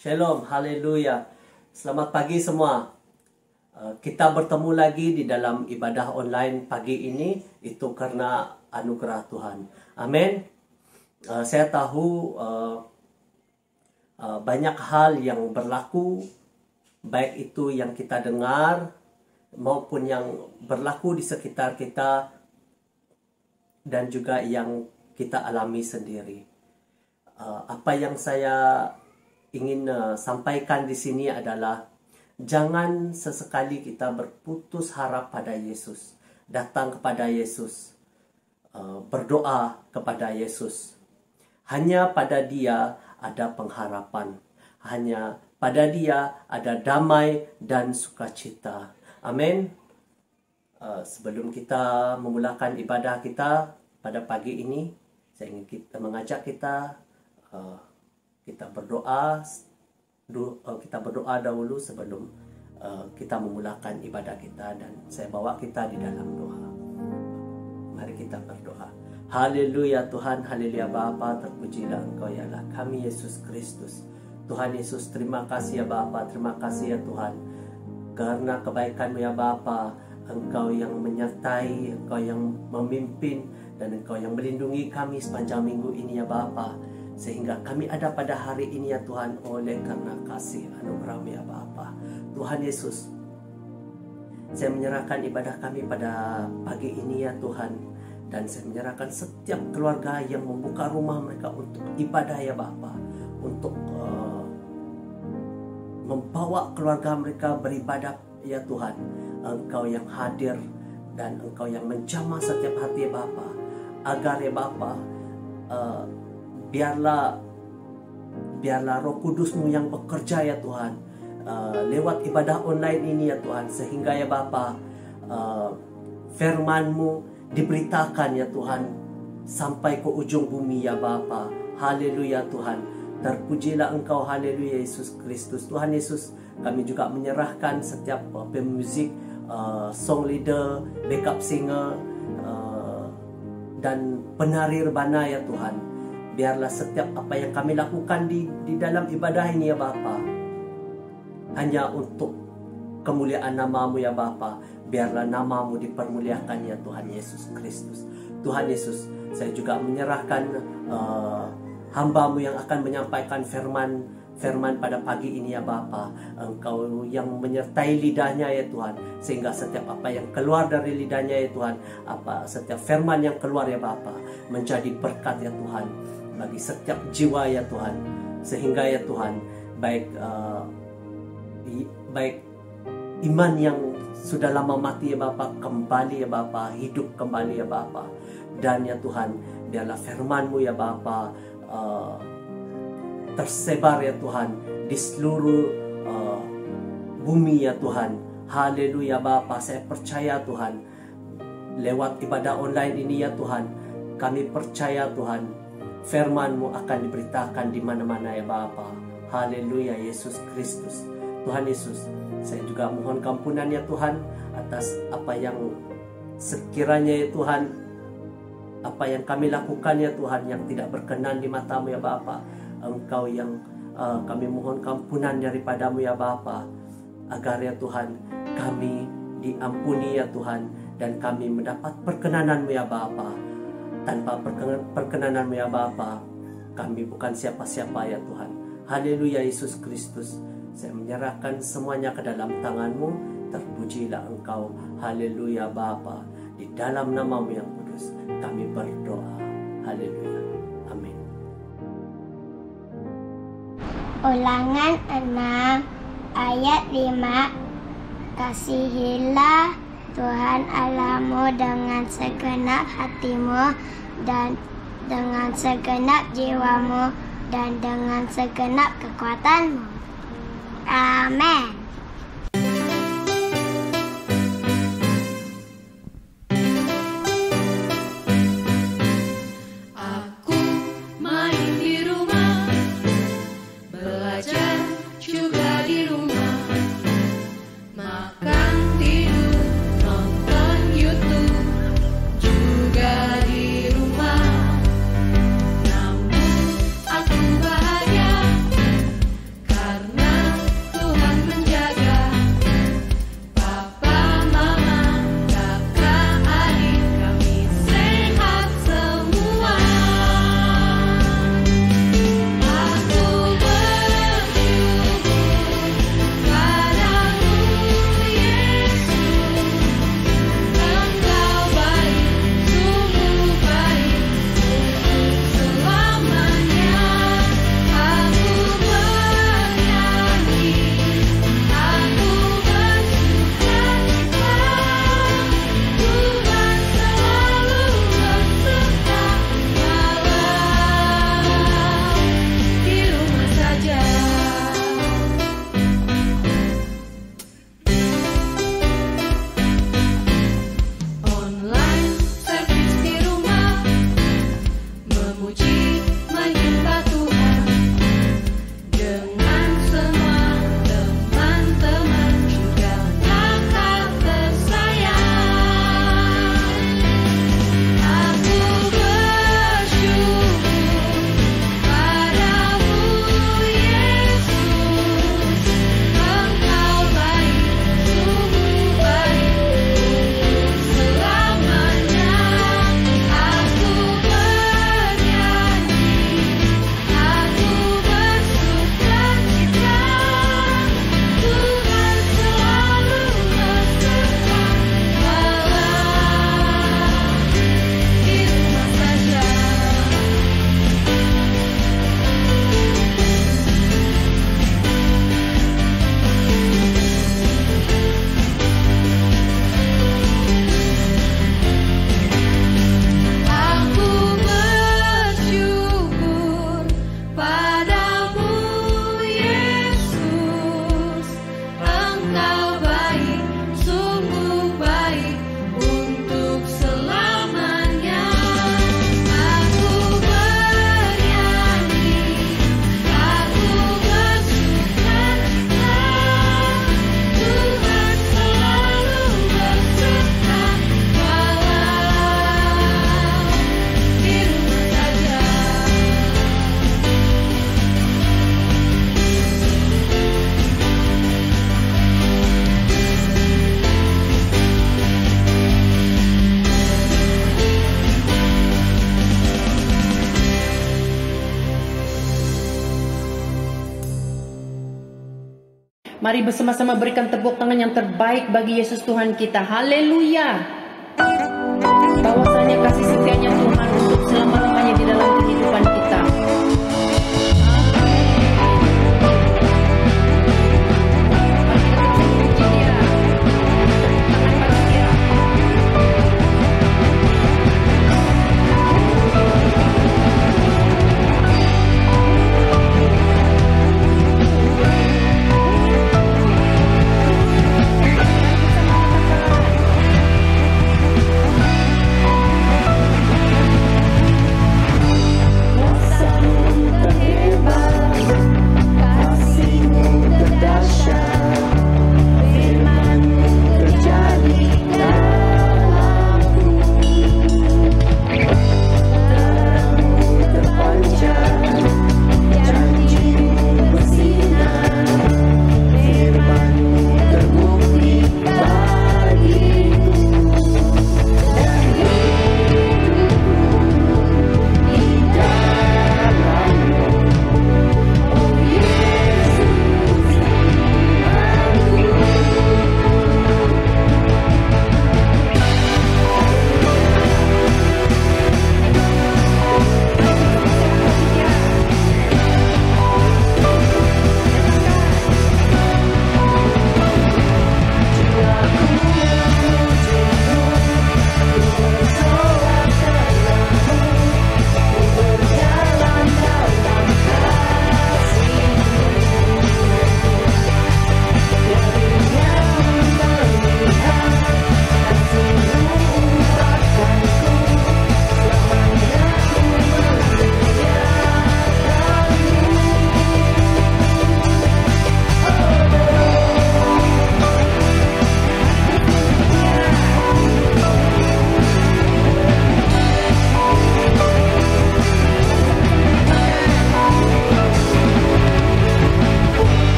Shalom, haleluya. Selamat pagi semua. Kita bertemu lagi di dalam ibadah online pagi ini. Itu karena anugerah Tuhan. Amin. Saya tahu banyak hal yang berlaku, baik itu yang kita dengar maupun yang berlaku di sekitar kita dan juga yang kita alami sendiri. Apa yang saya ingin sampaikan di sini adalah jangan sesekali kita berputus harap pada Yesus. Datang kepada Yesus, berdoa kepada Yesus. Hanya pada Dia ada pengharapan. Hanya pada Dia ada damai dan sukacita. Amin. Sebelum kita memulakan ibadah kita pada pagi ini, saya ingin mengajak kita berdoa dahulu sebelum kita memulakan ibadah kita, dan saya bawa kita di dalam doa. Mari kita berdoa. Haleluya Tuhan, haleluya Bapa, terpujilah Engkau ya Allah kami Yesus Kristus. Tuhan Yesus, terima kasih ya Bapa, terima kasih ya Tuhan, karena kebaikan-Mu ya Bapa. Engkau yang menyertai, Engkau yang memimpin, dan Engkau yang melindungi kami sepanjang minggu ini ya Bapa, sehingga kami ada pada hari ini ya Tuhan, oleh karena kasih anugerah-Mu ya Bapa. Tuhan Yesus, saya menyerahkan ibadah kami pada pagi ini ya Tuhan, dan saya menyerahkan setiap keluarga yang membuka rumah mereka untuk ibadah ya Bapa, untuk membawa keluarga mereka beribadah ya Tuhan. Engkau yang hadir dan Engkau yang menjamah setiap hati ya Bapa, agar ya Bapa, biarlah Roh Kudus-Mu yang bekerja ya Tuhan, lewat ibadah online ini ya Tuhan, sehingga ya Bapa, firman-Mu diberitakan ya Tuhan sampai ke ujung bumi ya Bapa. Haleluya Tuhan, terpujilah Engkau, haleluya Yesus Kristus. Tuhan Yesus, kami juga menyerahkan setiap pemuzik, song leader, backup singer, dan penari rebana ya Tuhan. Biarlah setiap apa yang kami lakukan di dalam ibadah ini ya Bapa, hanya untuk kemuliaan nama-Mu ya Bapa. Biarlah nama-Mu dipermuliakan ya Tuhan Yesus Kristus. Tuhan Yesus, saya juga menyerahkan hamba-Mu yang akan menyampaikan firman pada pagi ini ya Bapa. Engkau yang menyertai lidahnya ya Tuhan, sehingga setiap apa yang keluar dari lidahnya ya Tuhan, setiap firman yang keluar ya Bapa, menjadi berkat ya Tuhan bagi setiap jiwa ya Tuhan, sehingga ya Tuhan, baik iman yang sudah lama mati ya Bapa, kembali ya Bapa, hidup kembali ya Bapa. Dan ya Tuhan, biarlah firman-Mu ya Bapa tersebar ya Tuhan di seluruh bumi ya Tuhan. Haleluya Bapa, saya percaya Tuhan, lewat ibadah online ini ya Tuhan, kami percaya Tuhan, firman-Mu akan diberitakan di mana-mana ya Bapa. Haleluya Yesus Kristus. Tuhan Yesus, saya juga mohon kampunan ya Tuhan atas apa yang sekiranya ya Tuhan, apa yang kami lakukan ya Tuhan yang tidak berkenan di mata-Mu ya Bapa. Engkau yang kami mohon kampunan daripada-Mu ya Bapa, agar ya Tuhan kami diampuni ya Tuhan, dan kami mendapat perkenanan-Mu ya Bapa. Tanpa perkenanan-Mu ya Bapa, kami bukan siapa-siapa ya Tuhan. Haleluya Yesus Kristus, saya menyerahkan semuanya ke dalam tangan-Mu. Terpujilah Engkau, haleluya Bapa. Di dalam nama-Mu yang kudus kami berdoa, haleluya, amin. Ulangan 6 ayat 5. Kasihilah Tuhan Allahmu dengan segenap hatimu, dan dengan segenap jiwamu, dan dengan segenap kekuatanmu. Amin. Kata memuji, menyembah Tuhan dengan semua teman-teman juga kakak tersayang. Aku bersyukur padamu Yesus, Engkau baik, sungguh baik untuk selamanya. Aku bernyanyi, aku bersukacita, Tuhan selalu beserta, walau di rumah saja. Aku bersyukur padamu Yesus, Engkau baik, sungguh baik untuk selamanya. Aku bernyanyi, aku bersukacita, Tuhan selalu beserta, walau di rumah saja. Mari bersama-sama berikan tepuk tangan yang terbaik bagi Yesus Tuhan kita. Haleluya. Bahwasanya kasih setianya Tuhan untuk selama-lamanya di dalam kehidupan kita. Mari kita terus memuji Dia. Tangan bagi Dia. Mari bersama katakan.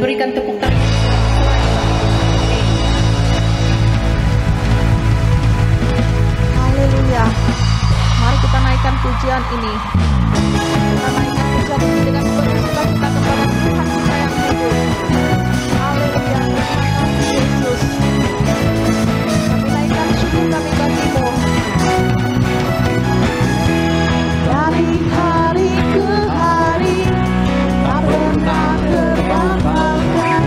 berikan tepuk tangan. Haleluya. Mari kita naikkan pujian ini. Kita naikkan pujian ini dengan bersuka cita kepada Tuhan kita yang hidup. Haleluya. Terima kasih Yesus. Kami naikkan syukur kami bagimu. Dari hari ke hari tak pernah terbatalkan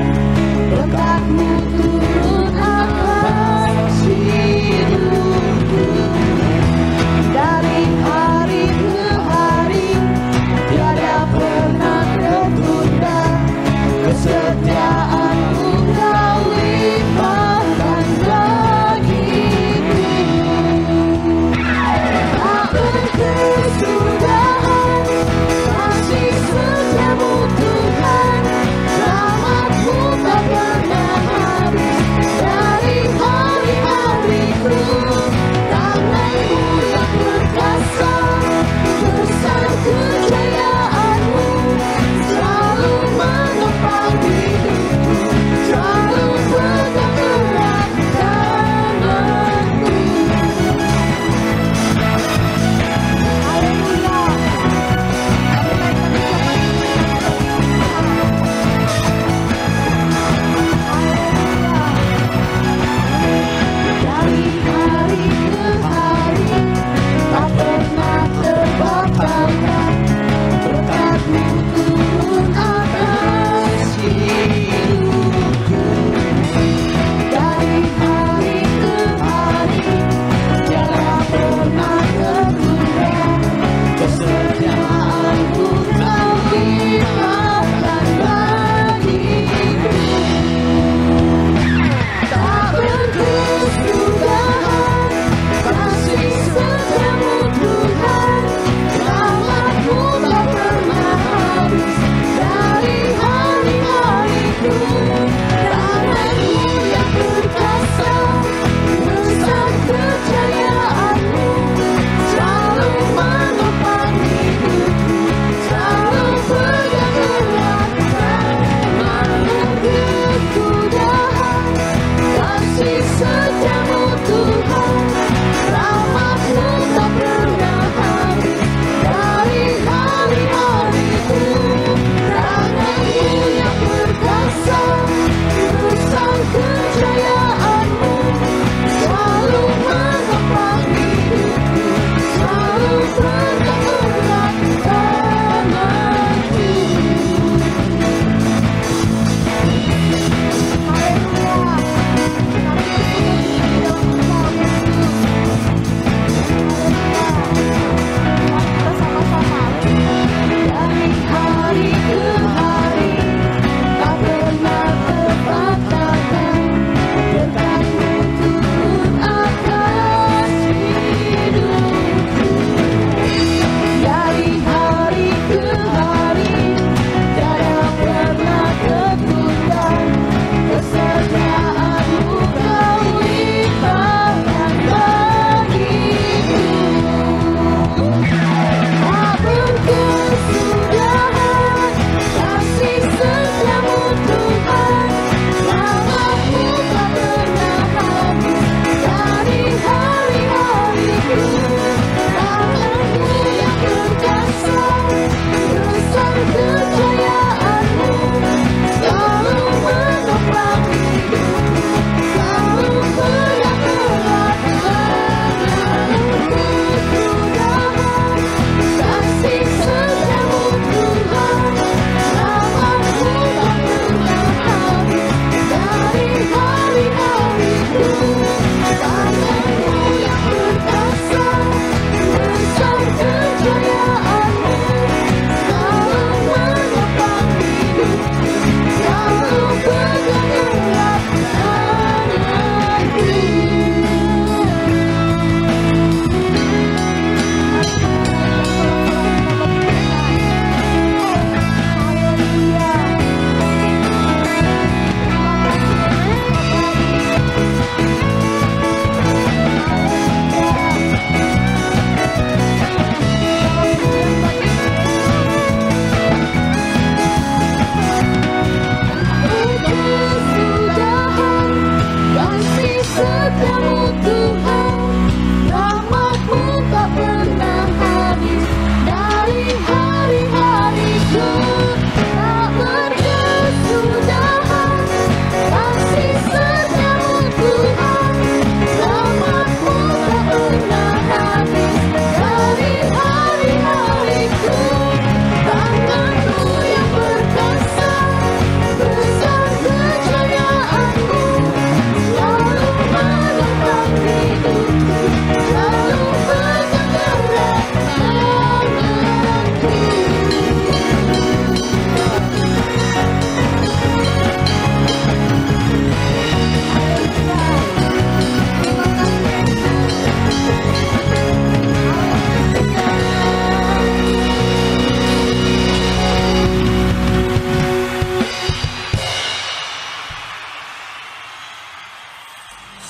berkat-Mu turun atas hidupku. Dari hari ke hari tiada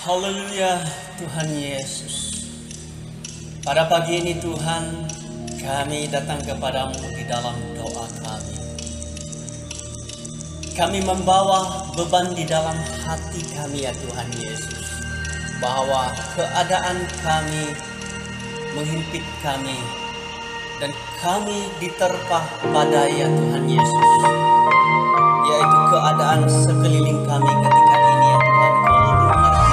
Haleluya Tuhan Yesus. Pada pagi ini Tuhan, kami datang kepadamu di dalam doa kami. Kami membawa beban di dalam hati kami ya Tuhan Yesus. Bahwa keadaan kami menghimpit kami. Dan kami diterpa pada ya Tuhan Yesus. Yaitu keadaan sekeliling kami ketika ini ya Tuhan. Kau lebih mengerti.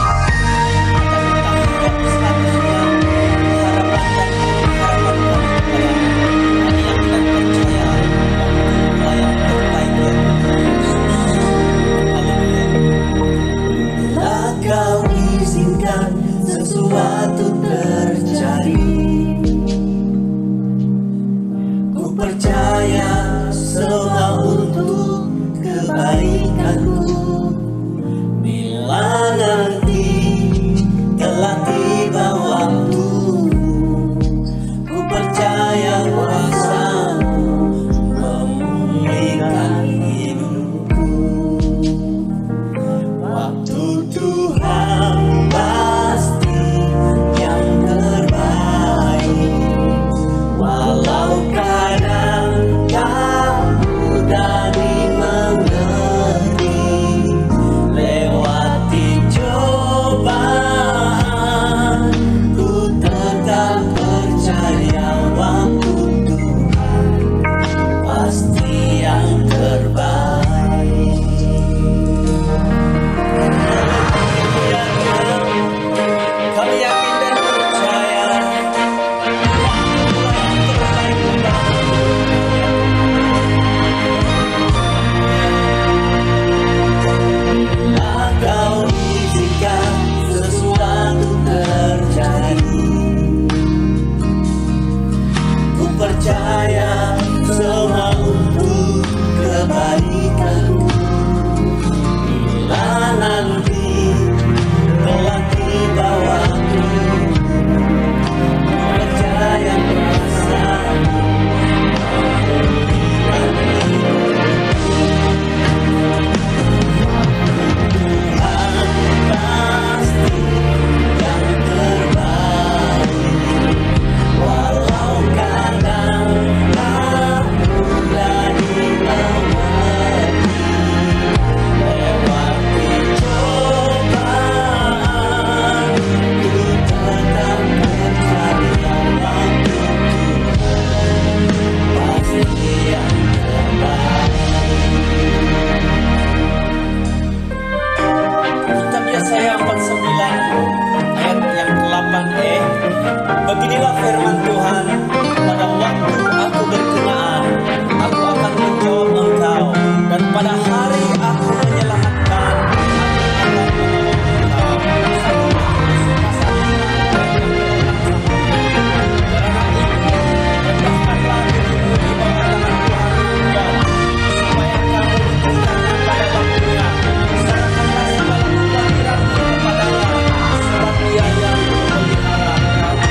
Kau izinkan sesuatu terjadi, ku percaya semua untuk kebaikanku. Bila nanti telah tiba waktu, ku percaya kuasa-Mu memulihkan hidupku. Waktu Tuhan pasti yang terbaik, walau kadang tak mudah dimengerti. Lewati cobaan, ku tetap percaya waktu Tuhan pasti yang terbaik. Kami yakin dan percaya Kau izinkan sesuatu terjadi, ku percaya semua untuk kebaikanku. Bila nanti telah tiba waktu, ku percaya kuasa-Mu memulihkan hidupku. Tuhan pasti yang terbaik, walau kadang tak mudah dimengerti. Lewati cobaan, ku tetap percaya waktu Tuhan pasti yang terbaik. Kitab Yesaya 49 ayat yang 8e. Beginilah firman Tuhan, pada waktu aku berkenaan, aku akan menjawab engkau, dan pada hari aku menyelamatkan, aku akan menolong engkau. 1 Petrus pasal 5 ayat yang ke-6. Karena itu, rendahkanlah dirimu di bawah tangan Tuhan Yesus, supaya kamu ditingkatkan pada waktunya. Serahkanlah segala kekhawatiranmu kepadanya, sebab Dia yang memelihara kamu.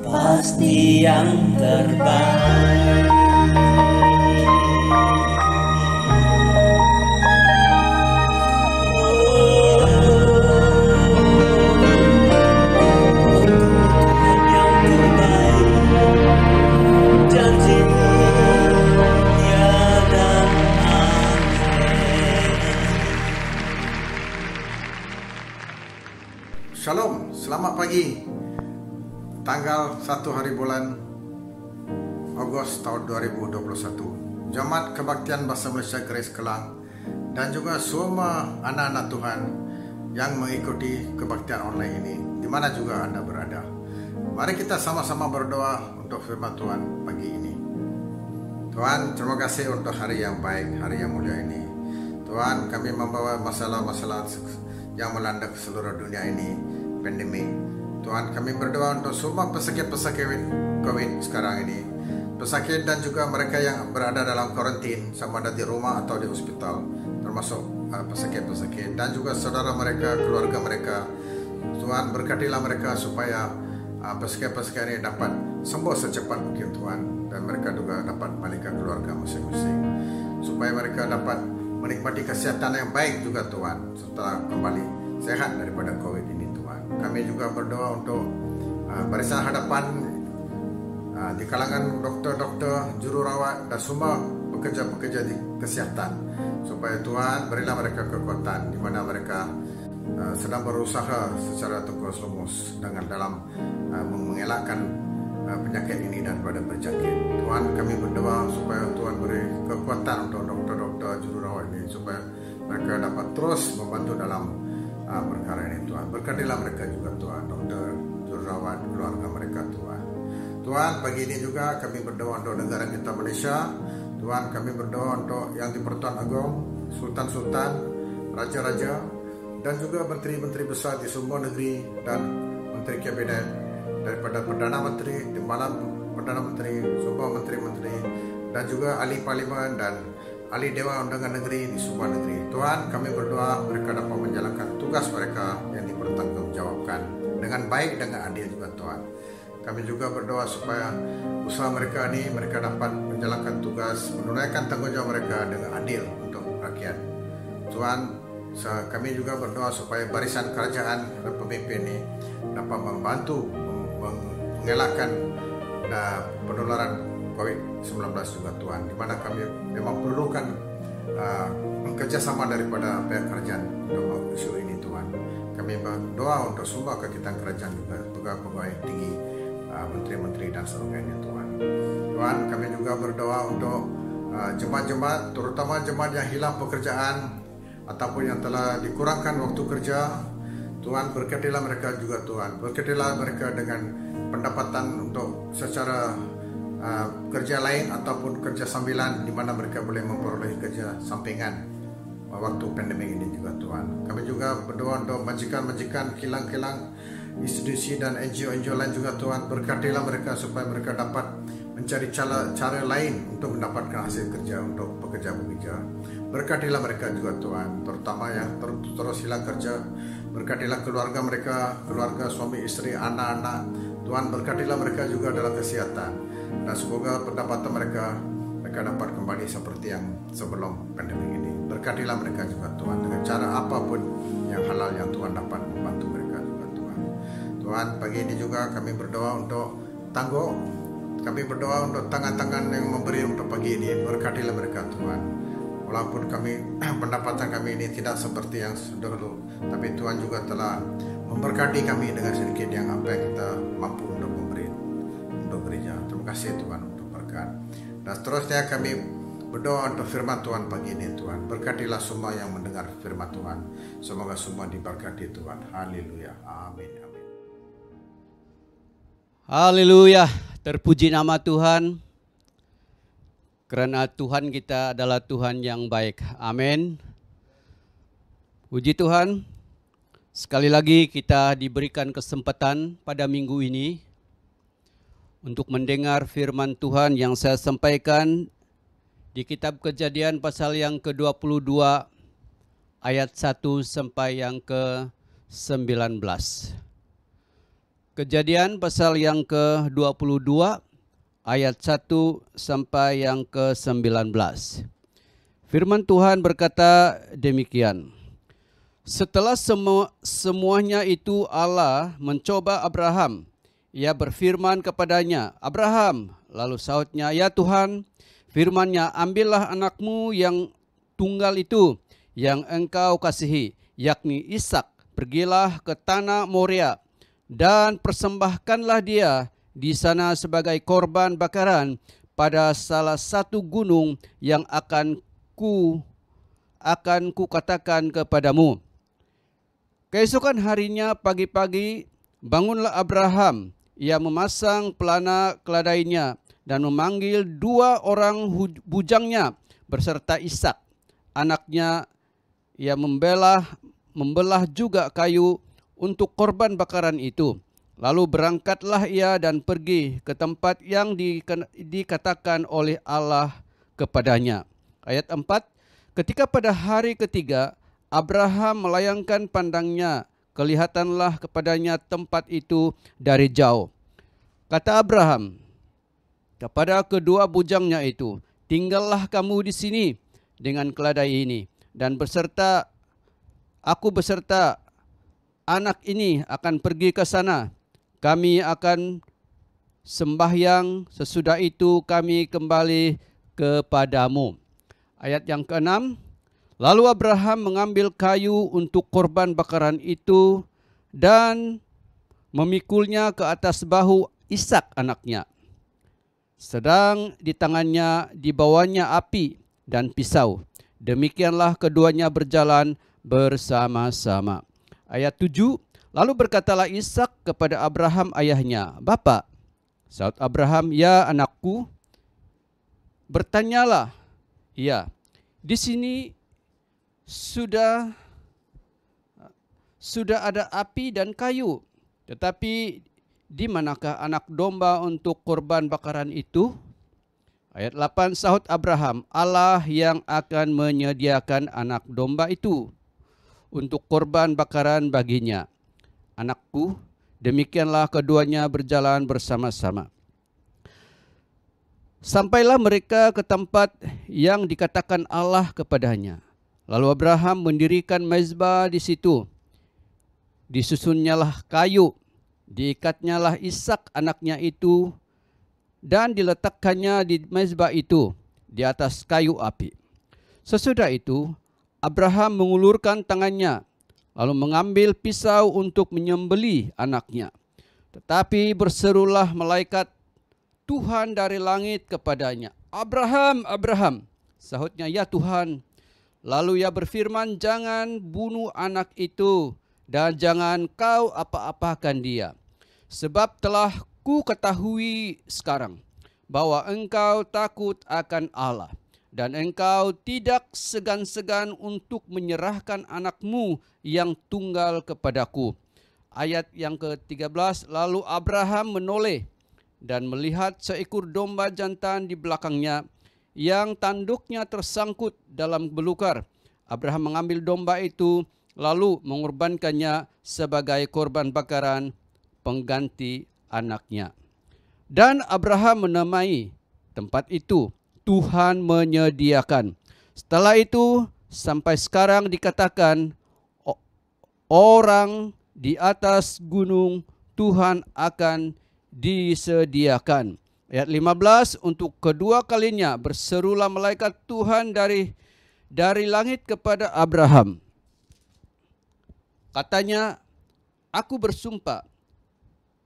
Pasti yang terbaik. Shalom, selamat pagi. Tanggal 1 hari bulan Agustus tahun 2021. Jemaat Kebaktian Bahasa Malaysia Grace Kelang dan juga semua anak-anak Tuhan yang mengikuti kebaktian online ini, di mana juga Anda berada. Mari kita sama-sama berdoa untuk firman Tuhan pagi ini. Tuhan, terima kasih untuk hari yang baik, hari yang mulia ini. Tuhan, kami membawa masalah-masalah yang melanda seluruh dunia ini, pandemi. Tuhan, kami berdoa untuk semua pesakit-pesakit COVID sekarang ini, pesakit dan juga mereka yang berada dalam karantin, sama ada di rumah atau di hospital, termasuk pesakit-pesakit dan juga saudara mereka, keluarga mereka. Tuhan, berkatilah mereka supaya pesakit-pesakit ini dapat sembuh secepat mungkin Tuhan, dan mereka juga dapat balik ke keluarga masing-masing, supaya mereka dapat menikmati kesehatan yang baik juga Tuhan setelah kembali sehat daripada COVID ini Tuhan. Kami juga berdoa untuk barisan hadapan di kalangan dokter-dokter, jururawat dan semua pekerja-pekerja di kesehatan, supaya Tuhan berilah mereka kekuatan di mana mereka sedang berusaha secara terus-menerus dengan dalam mengelakkan penyakit ini dan pada berjangkit. Tuhan, kami berdoa supaya Tuhan beri kekuatan untuk dokter-dokter jururawat ini, supaya mereka dapat terus membantu dalam perkara ini Tuhan. Berkatilah mereka juga Tuhan, dokter, jururawat, keluarga mereka Tuhan. Tuhan, pagi ini juga kami berdoa untuk negara kita Malaysia. Tuhan, kami berdoa untuk yang di Pertuan Agong, sultan-sultan, raja-raja, dan juga menteri-menteri besar di semua negeri dan menteri kabinet, daripada Perdana Menteri, Timbalan Perdana Menteri, semua menteri-menteri, dan juga ahli parlimen dan ahli Dewan Undangan Negeri di semua negeri. Tuhan, kami berdoa mereka dapat menjalankan tugas mereka yang dipertanggungjawabkan dengan baik, dengan adil juga Tuhan. Kami juga berdoa supaya usaha mereka ini, mereka dapat menjalankan tugas, menunaikan tanggungjawab mereka dengan adil untuk rakyat. Tuhan, kami juga berdoa supaya barisan kerajaan dan pemimpin ini dapat membantu mengelakkan penularan COVID-19 juga Tuhan, di mana kami memang perlukan kerjasama daripada pihak kerajaan untuk isu ini Tuhan. Kami berdoa untuk semua kegiatan kerajaan juga pegawai tinggi, menteri-menteri dan sebagainya Tuhan. Tuhan, kami juga berdoa untuk jemaat-jemaat, terutama jemaat yang hilang pekerjaan ataupun yang telah dikurangkan waktu kerja. Tuhan, berkatilah mereka juga Tuhan. Berkatilah mereka dengan pendapatan untuk secara kerja lain ataupun kerja sambilan, di mana mereka boleh memperoleh kerja sampingan waktu pandemi ini juga Tuhan. Kami juga berdoa untuk majikan-majikan, kilang-kilang, institusi dan NGO-NGO lain juga Tuhan. Berkatilah mereka supaya mereka dapat mencari cara lain untuk mendapatkan hasil kerja untuk pekerja-pekerja. Berkatilah mereka juga Tuhan, terutama yang terus hilang kerja. Berkatilah keluarga mereka, keluarga suami istri, anak-anak. Tuhan, berkatilah mereka juga dalam kesehatan, dan semoga pendapatan mereka dapat kembali seperti yang sebelum pandemi ini. Berkatilah mereka juga Tuhan dengan cara apapun yang halal yang Tuhan dapat membantu mereka juga Tuhan. Tuhan, pagi ini juga kami berdoa untuk Tangguh. Kami berdoa untuk tangan-tangan yang memberi untuk pagi ini. Berkatilah mereka Tuhan. Walaupun pendapatan kami ini tidak seperti yang dahulu, tapi Tuhan juga telah memberkati kami dengan sedikit yang apa yang kita mampu untuk memberi untuk gereja. Terima kasih Tuhan untuk berkat. Dan seterusnya kami berdoa untuk firman Tuhan pagi ini Tuhan. Berkatilah semua yang mendengar firman Tuhan. Semoga semua diberkati Tuhan. Haleluya. Amin. Amin. Haleluya. Terpuji nama Tuhan. Kerana Tuhan kita adalah Tuhan yang baik. Amin. Puji Tuhan. Sekali lagi kita diberikan kesempatan pada minggu ini untuk mendengar firman Tuhan yang saya sampaikan di kitab Kejadian pasal yang ke-22 ayat 1 sampai yang ke-19. Kejadian pasal yang ke-22 ayat 1 sampai yang ke-19. Firman Tuhan berkata demikian. Setelah semuanya itu Allah mencoba Abraham. Ia berfirman kepadanya, Abraham. Lalu sahutnya, ya Tuhan, firman-Nya, ambillah anakmu yang tunggal itu, yang engkau kasihi, yakni Ishak, pergilah ke tanah Moria dan persembahkanlah dia di sana sebagai korban bakaran pada salah satu gunung yang akan ku katakan kepadamu. Keesokan harinya pagi-pagi bangunlah Abraham. Ia memasang pelana keledainya dan memanggil 2 orang bujangnya beserta Ishak anaknya. Ia membelah juga kayu untuk korban bakaran itu. Lalu berangkatlah ia dan pergi ke tempat yang dikatakan oleh Allah kepadanya. Ayat 4, ketika pada hari ketiga Abraham melayangkan pandangnya, kelihatanlah kepadanya tempat itu dari jauh. Kata Abraham kepada kedua bujangnya itu, tinggallah kamu di sini dengan keledai ini, dan aku beserta anak ini akan pergi ke sana. Kami akan sembahyang, sesudah itu kami kembali kepadamu. Ayat yang ke-6, lalu Abraham mengambil kayu untuk korban bakaran itu dan memikulnya ke atas bahu Ishak anaknya. Sedang di tangannya dibawanya api dan pisau. Demikianlah keduanya berjalan bersama-sama. Ayat 7, lalu berkatalah Ishak kepada Abraham ayahnya, "Bapa." Saud Abraham, "Ya anakku." Bertanyalah ia, "Di sini sudah ada api dan kayu, tetapi di manakah anak domba untuk korban bakaran itu?" Ayat 8, sahut Abraham, "Allah yang akan menyediakan anak domba itu untuk korban bakaran baginya." Anakku, demikianlah keduanya berjalan bersama-sama. Sampailah mereka ke tempat yang dikatakan Allah kepadanya. Lalu Abraham mendirikan mezbah di situ. Disusunnyalah kayu, diikatnyalah Ishak anaknya itu, dan diletakkannya di mezbah itu di atas kayu api. Sesudah itu Abraham mengulurkan tangannya, lalu mengambil pisau untuk menyembelih anaknya. Tetapi berserulah malaikat Tuhan dari langit kepadanya, "Abraham, Abraham." Sahutnya, "Ya Tuhan." Lalu ia berfirman, "Jangan bunuh anak itu dan jangan kau apa-apakan dia. Sebab telah ku ketahui sekarang bahwa engkau takut akan Allah, dan engkau tidak segan-segan untuk menyerahkan anakmu yang tunggal kepadaku." Ayat yang ke-13, lalu Abraham menoleh dan melihat seekor domba jantan di belakangnya yang tanduknya tersangkut dalam belukar. Abraham mengambil domba itu lalu mengorbankannya sebagai korban bakaran pengganti anaknya. Dan Abraham menamai tempat itu Tuhan menyediakan. Setelah itu sampai sekarang dikatakan orang di atas gunung Tuhan akan disediakan. Ayat 15, untuk kedua kalinya berserulah malaikat Tuhan dari langit kepada Abraham. Katanya, "Aku bersumpah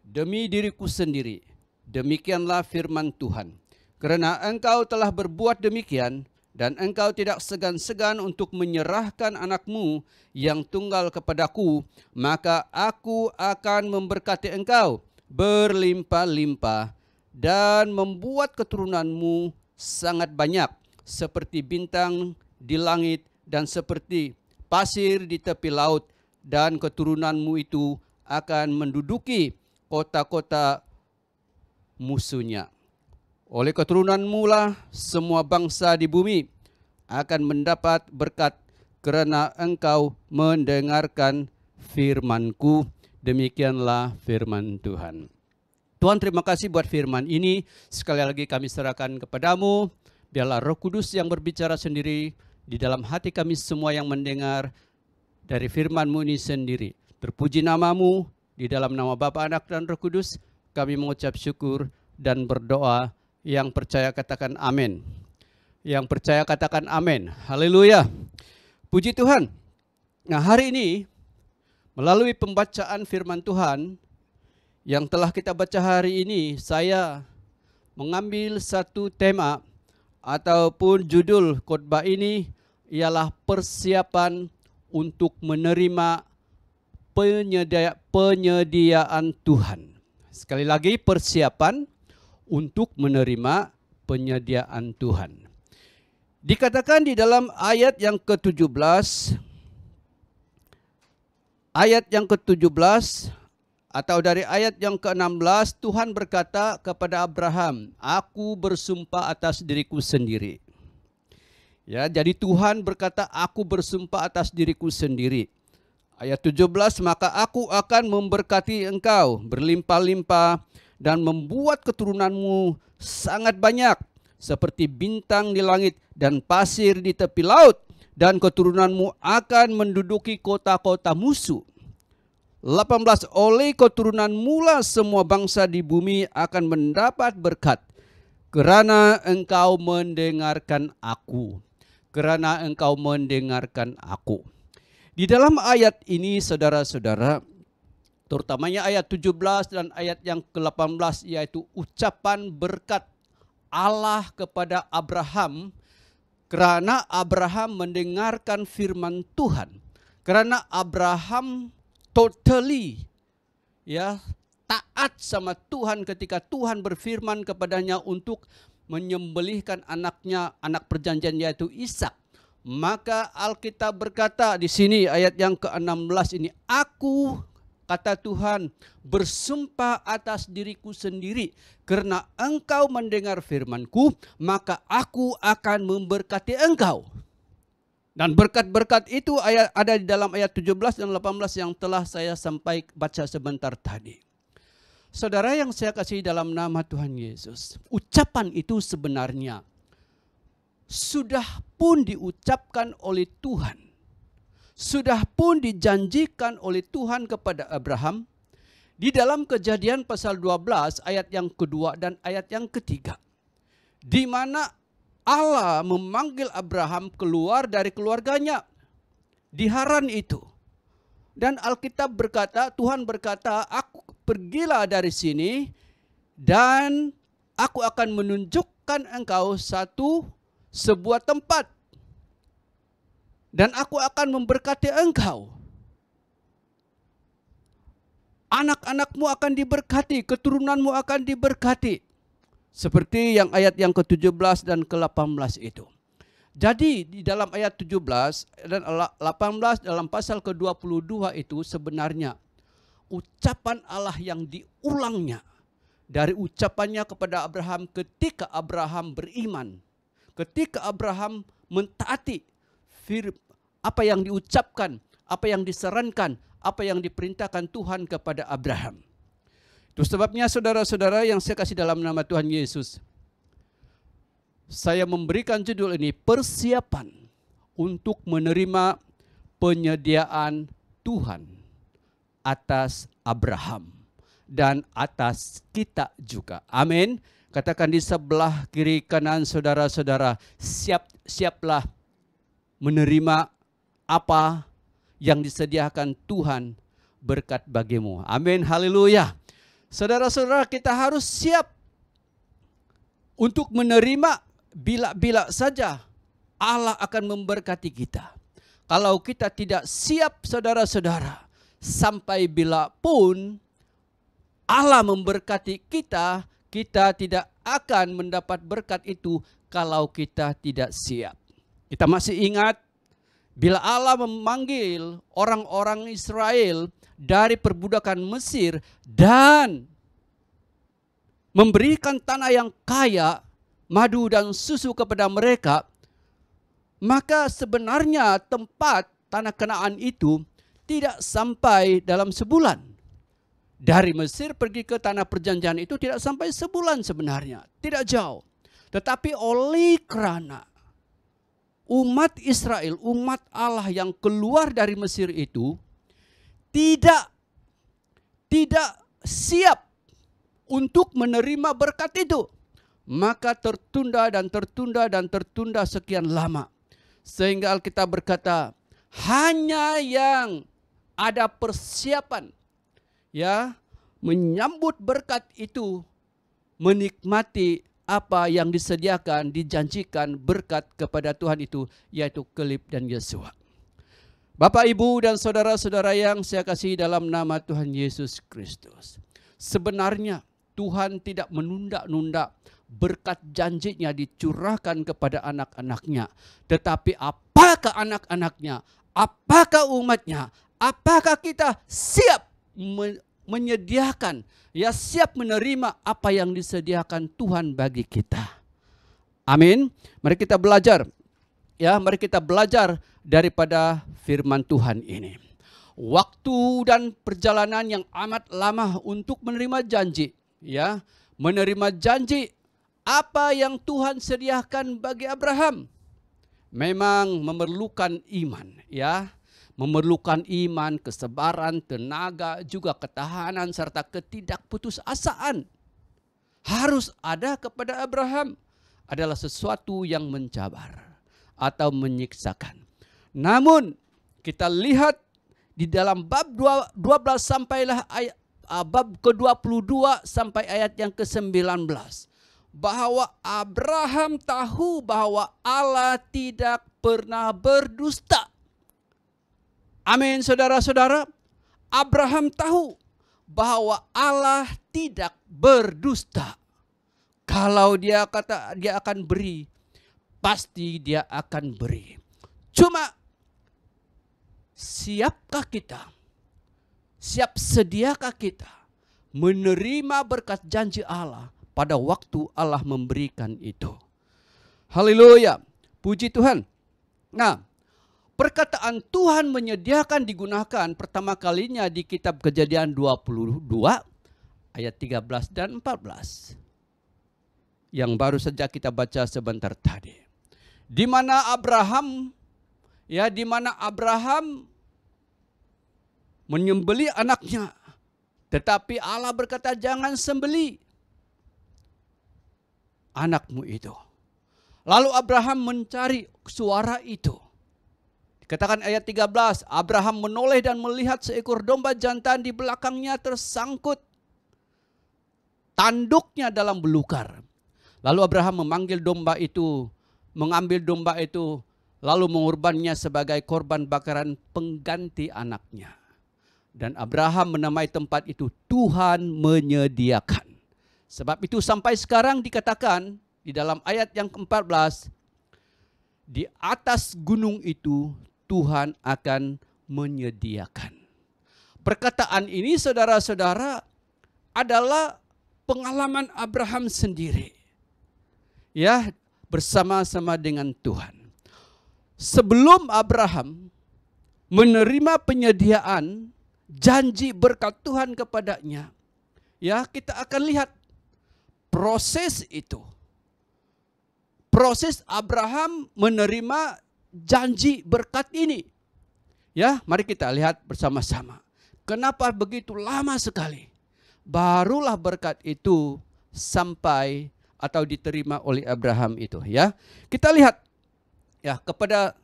demi diriku sendiri, demikianlah firman Tuhan. Karena engkau telah berbuat demikian, dan engkau tidak segan-segan untuk menyerahkan anakmu yang tunggal kepadaku, maka aku akan memberkati engkau berlimpah-limpah dan membuat keturunanmu sangat banyak, seperti bintang di langit dan seperti pasir di tepi laut, dan keturunanmu itu akan menduduki kota-kota musuhnya. Oleh keturunanmu lah semua bangsa di bumi akan mendapat berkat karena engkau mendengarkan firman-Ku." Demikianlah firman Tuhan. Tuhan, terima kasih buat firman ini. Sekali lagi kami serahkan kepadamu. Biarlah Roh Kudus yang berbicara sendiri di dalam hati kami semua yang mendengar dari firman-Mu ini sendiri. Terpuji nama-Mu, di dalam nama Bapa, Anak, dan Roh Kudus kami mengucap syukur dan berdoa. Yang percaya katakan amin. Yang percaya katakan amin. Haleluya. Puji Tuhan. Nah, hari ini Melalui pembacaan firman Tuhan yang telah kita baca hari ini, saya mengambil satu tema ataupun judul khotbah ini ialah persiapan untuk menerima penyediaan Tuhan. Sekali lagi, persiapan untuk menerima penyediaan Tuhan. Dikatakan di dalam ayat yang ke-17, atau dari ayat yang ke-16, Tuhan berkata kepada Abraham, "Aku bersumpah atas diriku sendiri." Ya, jadi Tuhan berkata, "Aku bersumpah atas diriku sendiri." Ayat 17, "Maka aku akan memberkati engkau berlimpah-limpah dan membuat keturunanmu sangat banyak seperti bintang di langit dan pasir di tepi laut, dan keturunanmu akan menduduki kota-kota musuh." 18, "Oleh keturunan mula semua bangsa di bumi akan mendapat berkat, kerana engkau mendengarkan aku." Kerana engkau mendengarkan aku. Di dalam ayat ini, saudara-saudara, terutamanya ayat 17 dan ayat yang ke-18, yaitu ucapan berkat Allah kepada Abraham, kerana Abraham mendengarkan firman Tuhan. Karena Abraham totally taat sama Tuhan ketika Tuhan berfirman kepadanya untuk menyembelihkan anaknya, anak perjanjian, yaitu Ishak. Maka Alkitab berkata di sini ayat yang ke-16 ini, "Aku," kata Tuhan, "bersumpah atas diriku sendiri, karena engkau mendengar firman-Ku, maka aku akan memberkati engkau." Dan berkat-berkat itu ada di dalam ayat 17 dan 18 yang telah saya baca sebentar tadi. Saudara yang saya kasih dalam nama Tuhan Yesus, ucapan itu sebenarnya sudah pun diucapkan oleh Tuhan. Sudah pun dijanjikan oleh Tuhan kepada Abraham di dalam Kejadian pasal 12 ayat yang kedua dan ayat yang ketiga. Di mana Allah memanggil Abraham keluar dari keluarganya di Haran itu. Dan Alkitab berkata, Tuhan berkata, "Aku pergilah dari sini dan aku akan menunjukkan engkau sebuah tempat. Dan aku akan memberkati engkau. Anak-anakmu akan diberkati, keturunanmu akan diberkati." Seperti yang ayat yang ke-17 dan ke-18 itu. Jadi di dalam ayat 17 dan 18 dalam pasal ke-22 itu sebenarnya ucapan Allah yang diulangnya dari ucapannya kepada Abraham ketika Abraham beriman. Ketika Abraham mentaati apa yang diucapkan, apa yang disarankan, apa yang diperintahkan Tuhan kepada Abraham. Itu sebabnya saudara-saudara yang saya kasih dalam nama Tuhan Yesus, saya memberikan judul ini, persiapan untuk menerima penyediaan Tuhan atas Abraham dan atas kita juga. Amin. Katakan di sebelah kiri kanan saudara-saudara, siaplah menerima apa yang disediakan Tuhan berkat bagimu. Amin, haleluya. Saudara-saudara, kita harus siap untuk menerima bila saja Allah akan memberkati kita. Kalau kita tidak siap, saudara-saudara, sampai bila pun Allah memberkati kita, kita tidak akan mendapat berkat itu kalau kita tidak siap. Kita masih ingat bila Allah memanggil orang-orang Israel dari perbudakan Mesir dan memberikan tanah yang kaya, madu dan susu kepada mereka, maka sebenarnya tempat tanah Kanaan itu tidak sampai dalam sebulan. Dari Mesir pergi ke tanah perjanjian itu tidak sampai sebulan sebenarnya, tidak jauh. Tetapi oleh karena umat Israel, umat Allah yang keluar dari Mesir itu tidak siap untuk menerima berkat itu, maka tertunda dan tertunda dan tertunda sekian lama. Sehingga Alkitab berkata, hanya yang ada persiapan, ya, menyambut berkat itu, menikmati apa yang disediakan, dijanjikan berkat kepada Tuhan itu, yaitu Kaleb dan Yosua. Bapak, Ibu, dan saudara-saudara yang saya kasihi dalam nama Tuhan Yesus Kristus. Sebenarnya Tuhan tidak menunda-nunda berkat janjinya dicurahkan kepada anak-anaknya. Tetapi apakah anak-anaknya, apakah umatnya, apakah kita siap menyediakan, ya, siap menerima apa yang disediakan Tuhan bagi kita. Amin. Mari kita belajar, ya, mari kita belajar daripada firman Tuhan ini. Waktu dan perjalanan yang amat lama untuk menerima janji, ya, menerima janji apa yang Tuhan sediakan bagi Abraham. Memang memerlukan iman, ya. Memerlukan iman, kesabaran, tenaga, juga ketahanan, serta ketidakputusasaan. Harus ada kepada Abraham. Adalah sesuatu yang mencabar atau menyiksakan. Namun kita lihat di dalam bab 12 sampailah ayat bab ke-22 sampai ayat yang ke-19. Bahwa Abraham tahu bahwa Allah tidak pernah berdusta. Amin, saudara-saudara. Abraham tahu bahwa Allah tidak berdusta. Kalau dia kata dia akan beri, pasti dia akan beri. Cuma siapkah kita? Siap sediakah kita menerima berkat janji Allah pada waktu Allah memberikan itu? Haleluya. Puji Tuhan. Nah, perkataan Tuhan menyediakan digunakan pertama kalinya di kitab Kejadian 22 ayat 13 dan 14. Yang baru saja kita baca sebentar tadi. Di mana Abraham, ya, di mana Abraham menyembeli anaknya. Tetapi Allah berkata, jangan sembeli anakmu itu. Lalu Abraham mencari suara itu. Katakan ayat 13, Abraham menoleh dan melihat seekor domba jantan di belakangnya tersangkut tanduknya dalam belukar. Lalu Abraham memanggil domba itu, mengambil domba itu, lalu mengorbannya sebagai korban bakaran pengganti anaknya. Dan Abraham menamai tempat itu Tuhan menyediakan. Sebab itu sampai sekarang dikatakan di dalam ayat yang ke-14, di atas gunung itu Tuhan akan menyediakan. Perkataan ini, saudara-saudara, adalah pengalaman Abraham sendiri. Ya, bersama-sama dengan Tuhan. Sebelum Abraham menerima penyediaan janji berkat Tuhan kepadanya, ya, kita akan lihat proses itu. Proses Abraham menerima janji berkat ini. Ya, mari kita lihat bersama-sama. Kenapa begitu lama sekali? Barulah berkat itu sampai atau diterima oleh Abraham itu, ya. Kita lihat, ya, kepada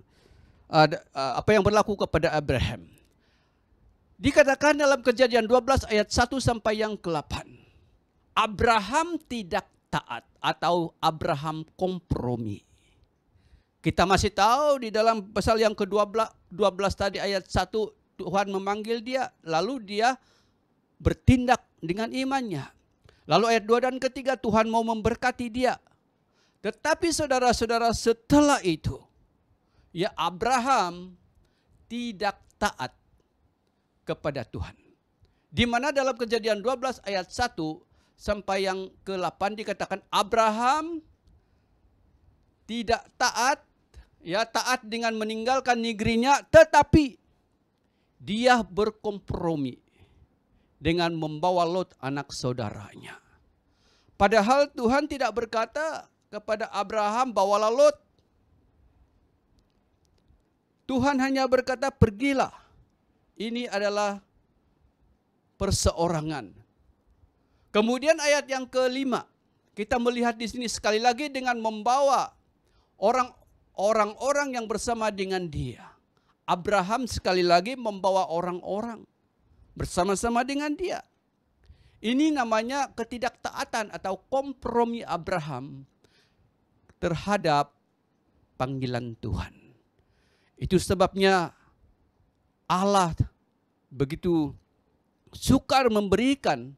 apa yang berlaku kepada Abraham. Dikatakan dalam Kejadian 12 ayat 1 sampai yang ke-8. Abraham tidak taat atau Abraham kompromi. Kita masih tahu di dalam pasal yang ke-12 tadi ayat 1, Tuhan memanggil dia, lalu dia bertindak dengan imannya. Lalu ayat 2 dan ketiga Tuhan mau memberkati dia. Tetapi saudara-saudara, setelah itu, ya, Abraham tidak taat kepada Tuhan. Di mana dalam Kejadian 12 ayat 1 sampai yang ke-8 dikatakan Abraham tidak taat, ya, taat dengan meninggalkan negerinya, tetapi dia berkompromi dengan membawa Lot anak saudaranya. Padahal Tuhan tidak berkata kepada Abraham, bawalah Lot. Tuhan hanya berkata, pergilah. Ini adalah perseorangan. Kemudian ayat yang ke-5, kita melihat di sini sekali lagi dengan membawa orang-orang yang bersama dengan dia. Abraham sekali lagi membawa orang-orang bersama-sama dengan dia. Ini namanya ketidaktaatan atau kompromi Abraham terhadap panggilan Tuhan. Itu sebabnya Allah begitu sukar memberikan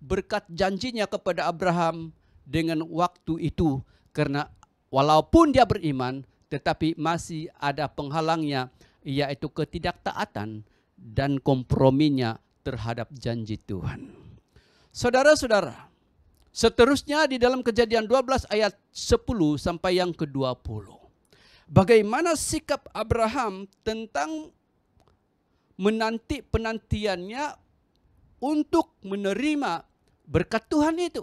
berkat janjinya kepada Abraham dengan waktu itu. Karena walaupun dia beriman, tetapi masih ada penghalangnya, yaitu ketidaktaatan dan komprominya terhadap janji Tuhan. Saudara-saudara, seterusnya di dalam Kejadian 12 ayat 10 sampai yang ke-20. Bagaimana sikap Abraham tentang menanti penantiannya untuk menerima berkat Tuhan itu.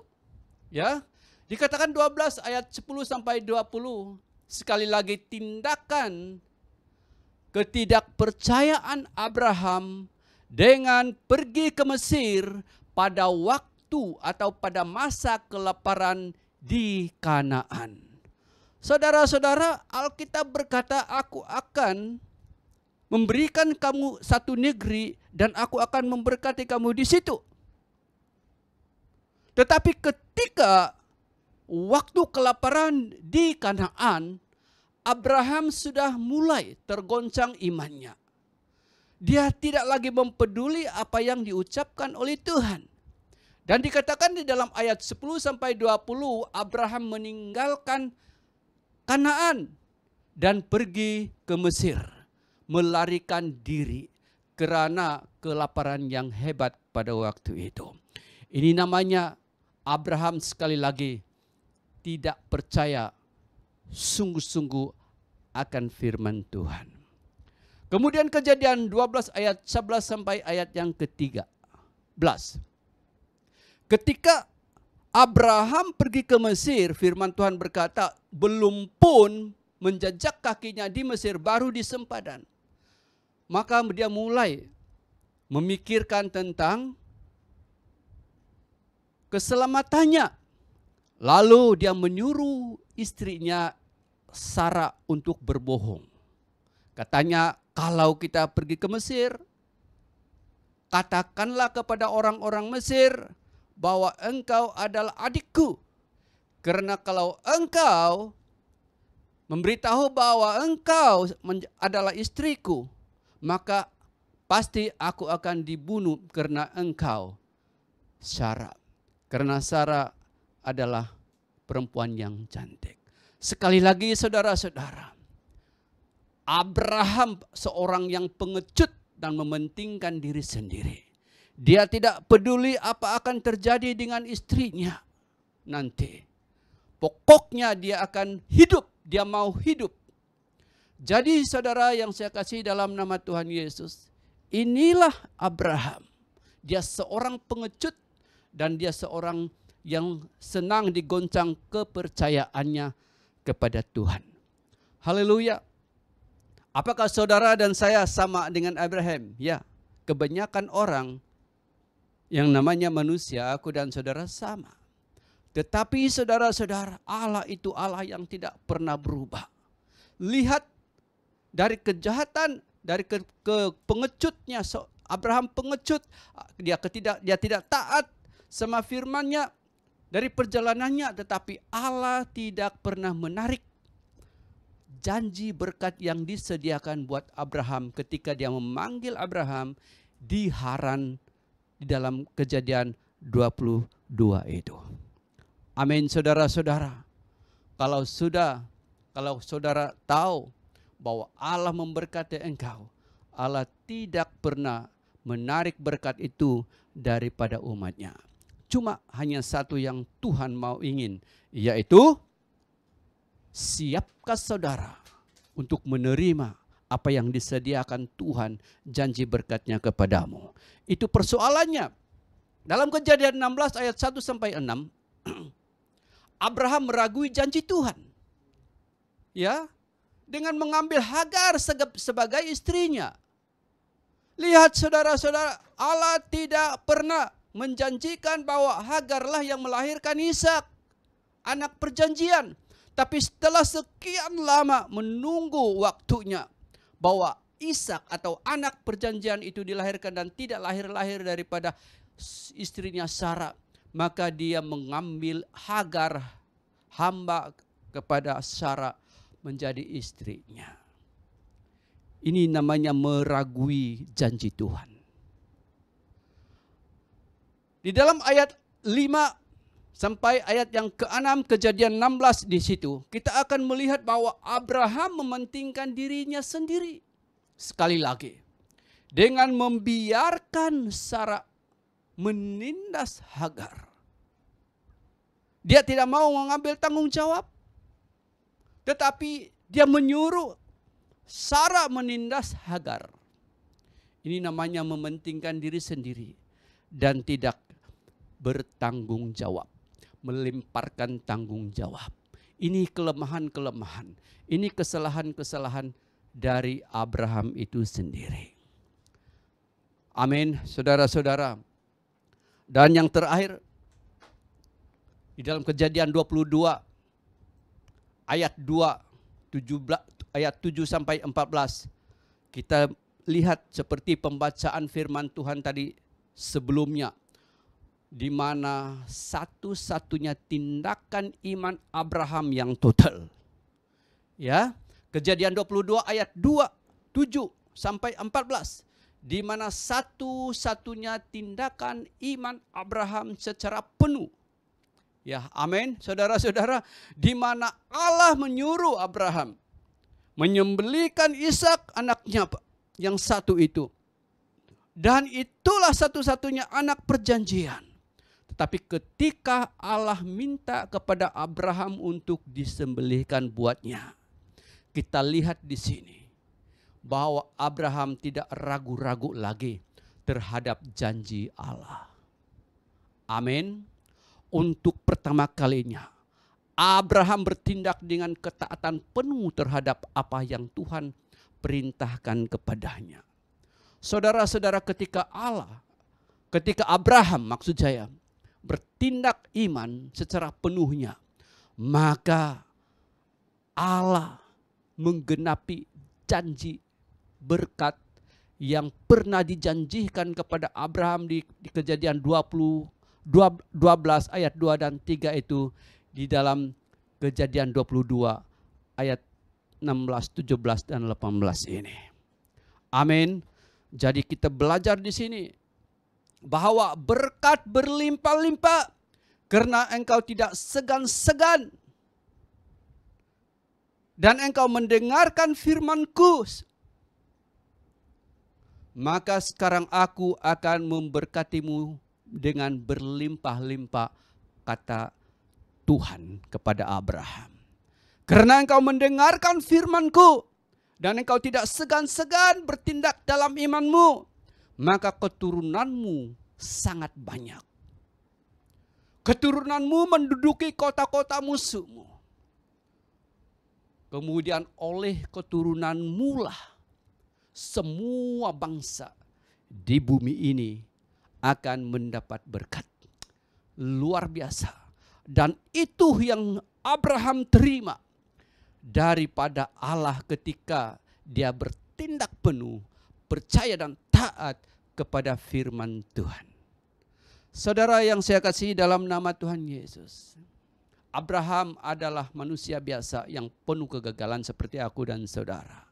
Ya, dikatakan 12 ayat 10 sampai 20. Sekali lagi tindakan ketidakpercayaan Abraham dengan pergi ke Mesir pada waktu atau pada masa kelaparan di Kanaan. Saudara-saudara, Alkitab berkata, aku akan memberikan kamu satu negeri dan aku akan memberkati kamu di situ. Tetapi ketika waktu kelaparan di Kanaan, Abraham sudah mulai tergoncang imannya. Dia tidak lagi mempeduli apa yang diucapkan oleh Tuhan. Dan dikatakan di dalam ayat 10 sampai 20, Abraham meninggalkan Kanaan dan pergi ke Mesir, melarikan diri karena kelaparan yang hebat pada waktu itu. Ini namanya Abraham sekali lagi tidak percaya sungguh-sungguh akan firman Tuhan. Kemudian Kejadian 12 ayat 11 sampai ayat yang ke-13. Ketika Abraham pergi ke Mesir, firman Tuhan berkata, belum pun menjejak kakinya di Mesir, baru di sempadan. Maka dia mulai memikirkan tentang keselamatannya. Lalu dia menyuruh istrinya Sarah untuk berbohong. Katanya, kalau kita pergi ke Mesir, katakanlah kepada orang-orang Mesir bahwa engkau adalah adikku. Karena kalau engkau memberitahu bahwa engkau adalah istriku, maka pasti aku akan dibunuh karena engkau Sarah. Karena Sarah adalah perempuan yang cantik. Sekali lagi saudara-saudara, Abraham seorang yang pengecut dan mementingkan diri sendiri. Dia tidak peduli apa akan terjadi dengan istrinya nanti. Pokoknya dia akan hidup, dia mau hidup. Jadi saudara yang saya kasih dalam nama Tuhan Yesus, inilah Abraham. Dia seorang pengecut dan dia seorang yang senang digoncang kepercayaannya kepada Tuhan. Haleluya. Apakah saudara dan saya sama dengan Abraham? Ya, kebanyakan orang yang namanya manusia, aku dan saudara sama. Tetapi saudara-saudara, Allah itu Allah yang tidak pernah berubah. Lihat dari kejahatan, dari pengecutnya, Abraham pengecut, dia tidak taat sama firman-Nya dari perjalanannya, tetapi Allah tidak pernah menarik janji berkat yang disediakan buat Abraham ketika dia memanggil Abraham di Haran di dalam Kejadian 22 itu. Amin saudara-saudara. Kalau saudara tahu bahwa Allah memberkati engkau, Allah tidak pernah menarik berkat itu daripada umatnya. Cuma hanya satu yang Tuhan mau ingin, yaitu siapkah saudara untuk menerima apa yang disediakan Tuhan janji berkatnya kepadamu. Itu persoalannya. Dalam Kejadian 16 ayat 1 sampai 6, Abraham meragui janji Tuhan. Ya, dengan mengambil Hagar sebagai istrinya. Lihat saudara-saudara, Allah tidak pernah menjanjikan bahwa Hagarlah yang melahirkan Ishak, anak perjanjian. Tapi setelah sekian lama menunggu waktunya bahwa Ishak atau anak perjanjian itu dilahirkan dan tidak lahir-lahir daripada istrinya Sarah, maka dia mengambil Hagar, hamba kepada Sarah, menjadi istrinya. Ini namanya meragui janji Tuhan. Di dalam ayat 5 sampai ayat yang ke-6 Kejadian 16 di situ, kita akan melihat bahwa Abraham mementingkan dirinya sendiri. Sekali lagi, dengan membiarkan Sarah menindas Hagar. Dia tidak mau mengambil tanggung jawab, tetapi dia menyuruh Sarah menindas Hagar. Ini namanya mementingkan diri sendiri dan tidak bertanggung jawab, melemparkan tanggung jawab. Ini kelemahan-kelemahan, ini kesalahan-kesalahan dari Abraham itu sendiri. Amin, saudara-saudara. Dan yang terakhir, di dalam Kejadian 22 ayat 7 sampai 14, kita lihat seperti pembacaan firman Tuhan tadi sebelumnya, di mana satu-satunya tindakan iman Abraham yang total. Ya, Kejadian 22 ayat 7 sampai 14, di mana satu-satunya tindakan iman Abraham secara penuh. Ya, amin, saudara-saudara, di mana Allah menyuruh Abraham menyembelihkan Ishak anaknya yang satu itu. Dan itulah satu-satunya anak perjanjian. Tetapi ketika Allah minta kepada Abraham untuk disembelihkan buatnya, kita lihat di sini bahwa Abraham tidak ragu-ragu lagi terhadap janji Allah. Amin. Untuk pertama kalinya, Abraham bertindak dengan ketaatan penuh terhadap apa yang Tuhan perintahkan kepadanya. Saudara-saudara, ketika Abraham maksud saya bertindak iman secara penuhnya, maka Allah menggenapi janji berkat yang pernah dijanjikan kepada Abraham di Kejadian 12 ayat 2 dan 3 itu, di dalam Kejadian 22 ayat 16, 17 dan 18 ini. Amin. Jadi kita belajar di sini bahwa berkat berlimpah-limpah karena engkau tidak segan-segan dan engkau mendengarkan firman-Ku. Maka sekarang aku akan memberkatimu dengan berlimpah-limpah, kata Tuhan kepada Abraham. Karena engkau mendengarkan firman-Ku dan engkau tidak segan-segan bertindak dalam imanmu, maka keturunanmu sangat banyak. Keturunanmu menduduki kota-kota musuhmu. Kemudian oleh keturunanmu lah semua bangsa di bumi ini akan mendapat berkat. Luar biasa. Dan itu yang Abraham terima daripada Allah ketika dia bertindak penuh, percaya dan taat kepada firman Tuhan. Saudara yang saya kasihi dalam nama Tuhan Yesus, Abraham adalah manusia biasa yang penuh kegagalan seperti aku dan saudara.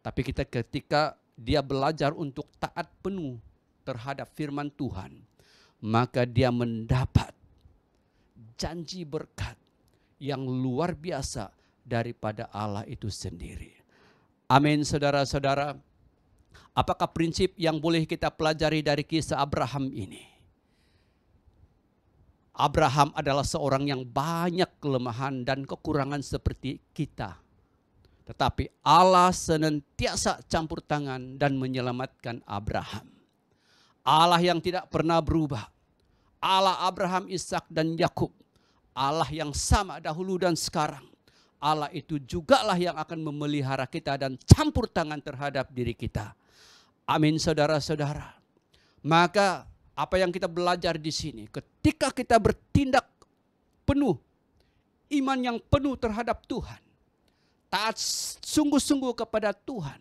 Tapi ketika dia belajar untuk taat penuh terhadap firman Tuhan, maka dia mendapat janji berkat yang luar biasa daripada Allah itu sendiri. Amin, saudara-saudara. Apakah prinsip yang boleh kita pelajari dari kisah Abraham ini? Abraham adalah seorang yang banyak kelemahan dan kekurangan seperti kita. Tetapi Allah senantiasa campur tangan dan menyelamatkan Abraham. Allah yang tidak pernah berubah. Allah Abraham, Ishak dan Yakub. Allah yang sama dahulu dan sekarang. Allah itu jugalah yang akan memelihara kita dan campur tangan terhadap diri kita. Amin, saudara-saudara. Maka apa yang kita belajar di sini, ketika kita bertindak penuh, iman yang penuh terhadap Tuhan, taat sungguh-sungguh kepada Tuhan,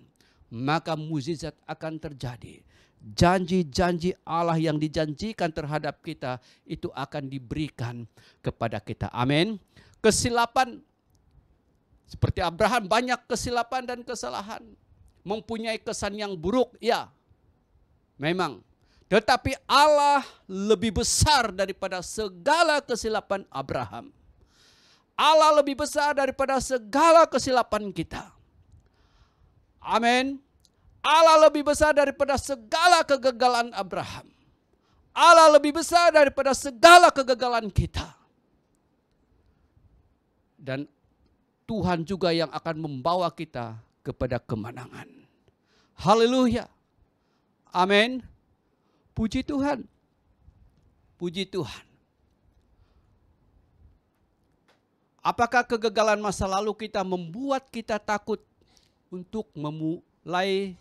maka mukjizat akan terjadi. Janji-janji Allah yang dijanjikan terhadap kita itu akan diberikan kepada kita. Amin. Kesilapan, seperti Abraham, banyak kesilapan dan kesalahan. Mempunyai kesan yang buruk, ya. Memang. Tetapi Allah lebih besar daripada segala kesilapan Abraham. Allah lebih besar daripada segala kesilapan kita. Amin. Allah lebih besar daripada segala kegagalan Abraham. Allah lebih besar daripada segala kegagalan kita. Dan Tuhan juga yang akan membawa kita kepada kemenangan. Haleluya. Amin. Puji Tuhan. Puji Tuhan. Apakah kegagalan masa lalu kita membuat kita takut untuk memulai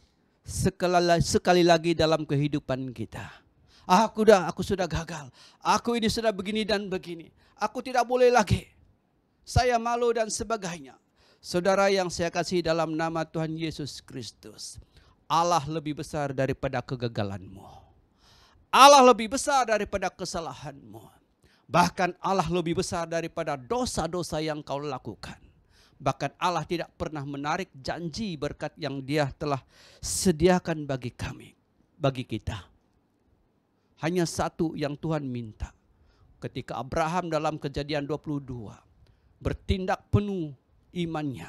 sekali lagi dalam kehidupan kita? Aku sudah gagal. Aku ini sudah begini dan begini. Aku tidak boleh lagi. Saya malu dan sebagainya. Saudara yang saya kasih dalam nama Tuhan Yesus Kristus, Allah lebih besar daripada kegagalanmu. Allah lebih besar daripada kesalahanmu. Bahkan Allah lebih besar daripada dosa-dosa yang kau lakukan. Bahkan Allah tidak pernah menarik janji berkat yang Dia telah sediakan bagi kami, bagi kita. Hanya satu yang Tuhan minta. Ketika Abraham dalam Kejadian 22 bertindak penuh imannya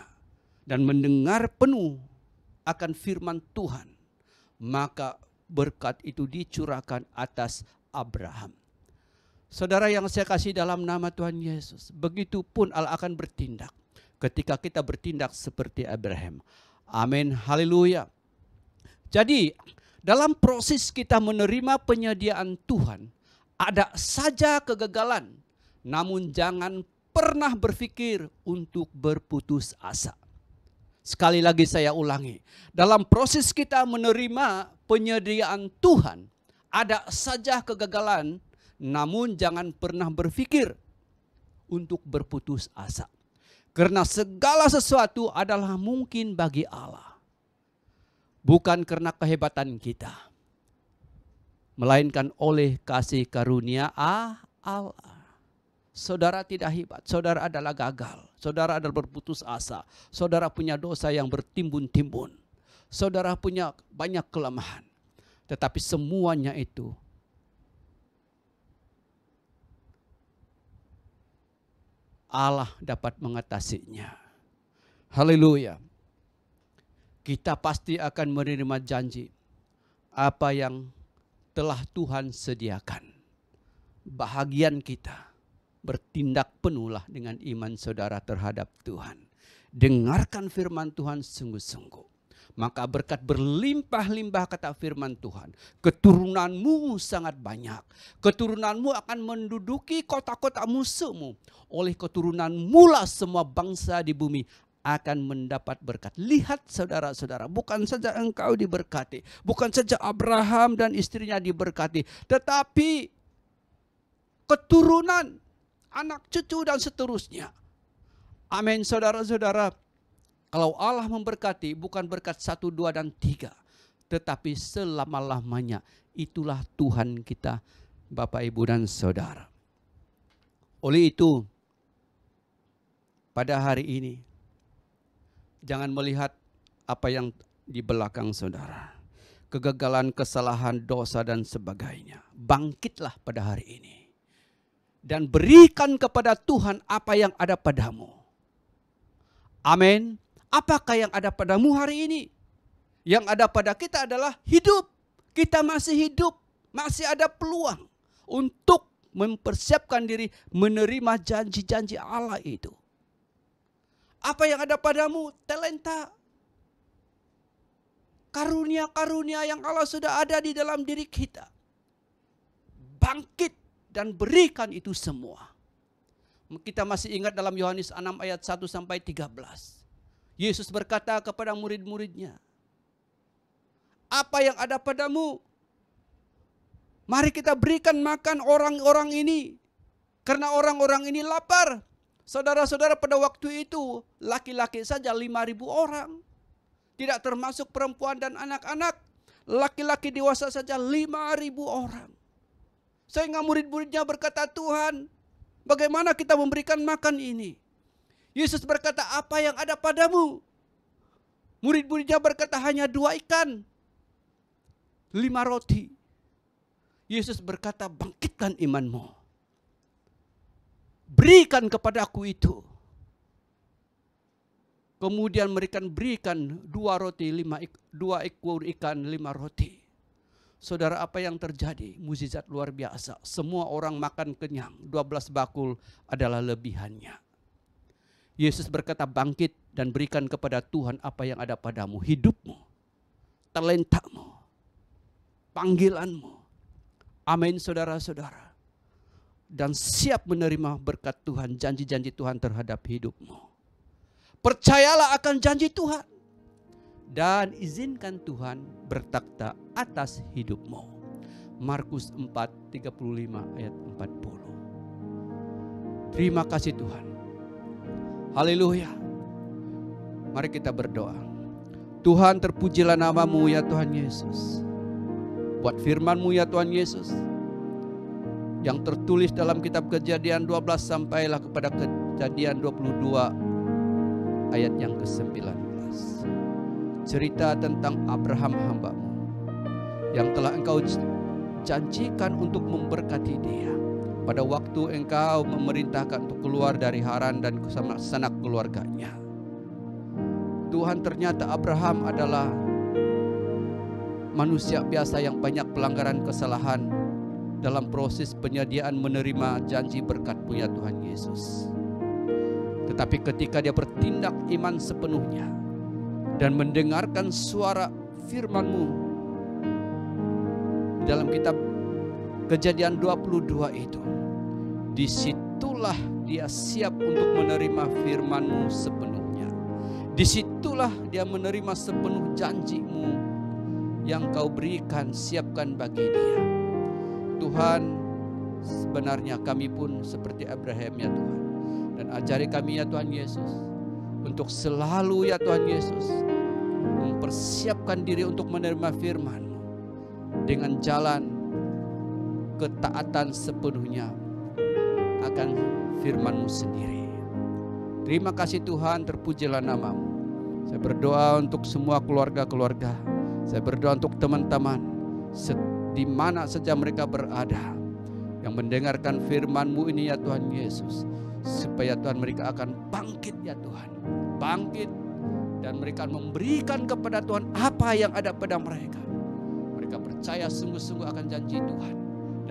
dan mendengar penuh akan firman Tuhan, maka berkat itu dicurahkan atas Abraham. Saudara yang saya kasih dalam nama Tuhan Yesus, begitu pun Allah akan bertindak ketika kita bertindak seperti Abraham. Amin, haleluya. Jadi dalam proses kita menerima penyediaan Tuhan, ada saja kegagalan, namun jangan pernah berpikir untuk berputus asa. Sekali lagi saya ulangi, dalam proses kita menerima penyediaan Tuhan, ada saja kegagalan, namun jangan pernah berpikir untuk berputus asa. Karena segala sesuatu adalah mungkin bagi Allah. Bukan karena kehebatan kita, melainkan oleh kasih karunia Allah. Saudara tidak hebat, saudara adalah gagal, saudara adalah berputus asa, saudara punya dosa yang bertimbun-timbun, saudara punya banyak kelemahan. Tetapi semuanya itu Allah dapat mengatasinya. Haleluya. Kita pasti akan menerima janji apa yang telah Tuhan sediakan. Bahagian kita bertindak penuhlah dengan iman saudara terhadap Tuhan. Dengarkan firman Tuhan sungguh-sungguh. Maka berkat berlimpah-limpah kata firman Tuhan. Keturunanmu sangat banyak. Keturunanmu akan menduduki kota-kota musuhmu. Oleh keturunanmu lah semua bangsa di bumi akan mendapat berkat. Lihat saudara-saudara, bukan saja engkau diberkati. Bukan saja Abraham dan istrinya diberkati. Tetapi keturunan, anak cucu dan seterusnya. Amin saudara-saudara. Kalau Allah memberkati bukan berkat 1, 2, dan 3. Tetapi selama-lamanya. Itulah Tuhan kita Bapak, Ibu, dan Saudara. Oleh itu pada hari ini jangan melihat apa yang di belakang saudara. Kegagalan, kesalahan, dosa, dan sebagainya. Bangkitlah pada hari ini. Dan berikan kepada Tuhan apa yang ada padamu. Amin. Apakah yang ada padamu hari ini? Yang ada pada kita adalah hidup. Kita masih hidup. Masih ada peluang untuk mempersiapkan diri menerima janji-janji Allah itu. Apa yang ada padamu? Talenta. Karunia-karunia yang Allah sudah ada di dalam diri kita. Bangkit dan berikan itu semua. Kita masih ingat dalam Yohanes 6 ayat 1 sampai 13. Yesus berkata kepada murid-muridnya, apa yang ada padamu, mari kita berikan makan orang-orang ini. Karena orang-orang ini lapar. Saudara-saudara, pada waktu itu laki-laki saja 5.000 orang. Tidak termasuk perempuan dan anak-anak. Laki-laki dewasa saja 5.000 orang. Sehingga murid-muridnya berkata, Tuhan, bagaimana kita memberikan makan ini? Yesus berkata, apa yang ada padamu? Murid-muridnya berkata, hanya 2 ikan, 5 roti. Yesus berkata, bangkitkan imanmu. Berikan kepadaku itu. Kemudian mereka berikan 2 roti, 2 ekor ikan, 5 roti. Saudara, apa yang terjadi? Mukjizat luar biasa. Semua orang makan kenyang. 12 bakul adalah lebihannya. Yesus berkata, bangkit dan berikan kepada Tuhan apa yang ada padamu. Hidupmu, talentamu, panggilanmu. Amin, saudara-saudara. Dan siap menerima berkat Tuhan, janji-janji Tuhan terhadap hidupmu. Percayalah akan janji Tuhan. Dan izinkan Tuhan bertakhta atas hidupmu. Markus 4:35 ayat 40. Terima kasih Tuhan. Haleluya. Mari kita berdoa. Tuhan, terpujilah nama-Mu ya Tuhan Yesus. Buat firman-Mu ya Tuhan Yesus, yang tertulis dalam kitab Kejadian 12 sampailah kepada Kejadian 22 ayat yang ke-19. Cerita tentang Abraham hamba-Mu yang telah Engkau janjikan untuk memberkati dia pada waktu Engkau memerintahkan untuk keluar dari Haran dan bersama sanak keluarganya. Tuhan, ternyata Abraham adalah manusia biasa yang banyak pelanggaran kesalahan dalam proses penyediaan menerima janji berkat-Mu ya Tuhan Yesus. Tetapi ketika dia bertindak iman sepenuhnya dan mendengarkan suara firman-Mu dalam kitab Kejadian 22 itu, disitulah dia siap untuk menerima firman-Mu sepenuhnya. Disitulah dia menerima sepenuh janji-Mu yang Kau berikan, siapkan bagi dia. Tuhan, sebenarnya kami pun seperti Abraham ya Tuhan. Dan ajari kami ya Tuhan Yesus, untuk selalu ya Tuhan Yesus mempersiapkan diri untuk menerima firman-Mu dengan jalan ketaatan sepenuhnya akan firman-Mu sendiri. Terima kasih Tuhan, terpujilah nama-Mu. Saya berdoa untuk semua keluarga-keluarga. Saya berdoa untuk teman-teman di mana saja mereka berada yang mendengarkan firman-Mu ini ya Tuhan Yesus, supaya Tuhan mereka akan bangkit ya Tuhan, bangkit dan mereka memberikan kepada Tuhan apa yang ada pada mereka. Mereka percaya sungguh-sungguh akan janji Tuhan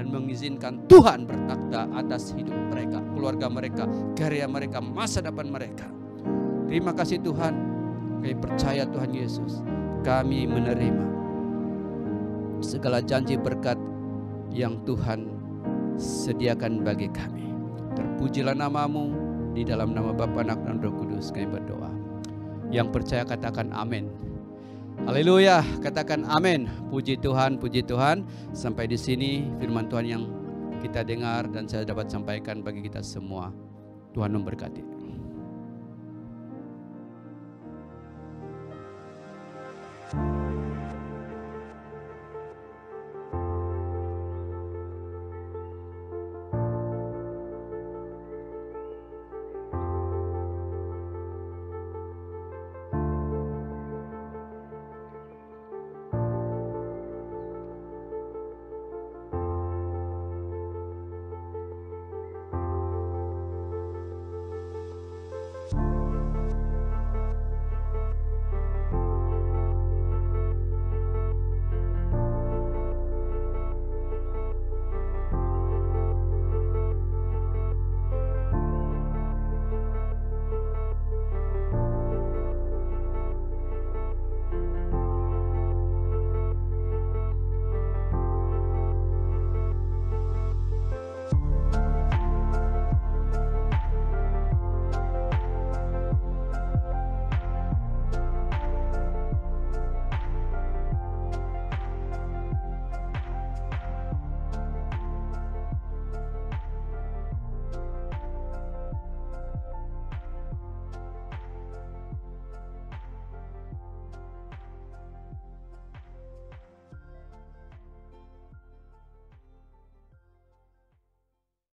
dan mengizinkan Tuhan bertakhta atas hidup mereka, keluarga mereka, karya mereka, masa depan mereka. Terima kasih Tuhan, kami percaya Tuhan Yesus, kami menerima segala janji berkat yang Tuhan sediakan bagi kami. Terpujilah nama-Mu, di dalam nama Bapa, Anak dan Roh Kudus kami berdoa. Yang percaya katakan amin. Haleluya, katakan amin. Puji Tuhan, puji Tuhan. Sampai di sini firman Tuhan yang kita dengar dan saya dapat sampaikan bagi kita semua. Tuhan memberkati.